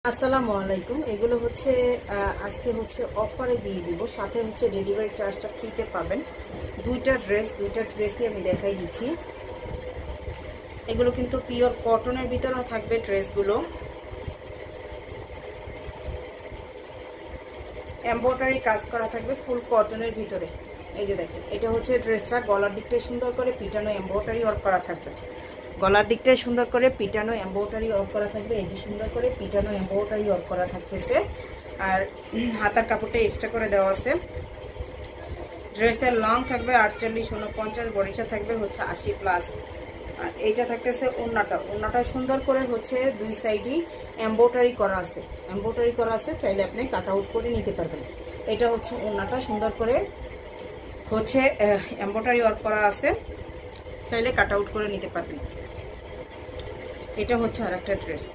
আসসালামু আলাইকুম। এগুলো হচ্ছে আজকে হচ্ছে অফারে দিয়ে দিব, সাথে হচ্ছে ডেলিভারি চার্জটা ফ্রিতে পাবেন। দুইটা ড্রেসই আমি দেখাই দিচ্ছি। এগুলো কিন্তু পিওর কটনের ভিতরেও থাকবে ড্রেসগুলো, এমব্রয়ডারি কাজ করা থাকবে ফুল কটনের ভিতরে। এই যে দেখেন, এটা হচ্ছে ড্রেসটা, গলার দিকটায় সুন্দর করে পিটানো এমব্রয়ডারি ওয়ার্ক করা থাকবে। গলার দিকটায় সুন্দর করে পিটানো এমব্রয়ডারি ওয়ার্ক করা থাকবে। এই যে সুন্দর করে পিটানো এমব্রয়ডারি ওয়ার্ক করা থাকতেছে। আর হাতার কাপড়টা এক্সট্রা করে দেওয়া আছে। ড্রেসের লং থাকবে 48, 49, বডিটা থাকবে হচ্ছে 80+। আর এইটা থাকতেছে ওড়নাটা সুন্দর করে হচ্ছে দুই সাইডই এমব্রয়ডারি করা আছে। চাইলে আপনি কাট আউট করে নিতে পারবেন। এটা হচ্ছে ওড়নাটা, সুন্দর করে হচ্ছে এমব্রয়ডারি ওয়ার্ক করা আছে, চাইলে কাট আউট করে নিতে পারবেন। এটা হচ্ছে আরেকটা ড্রেস।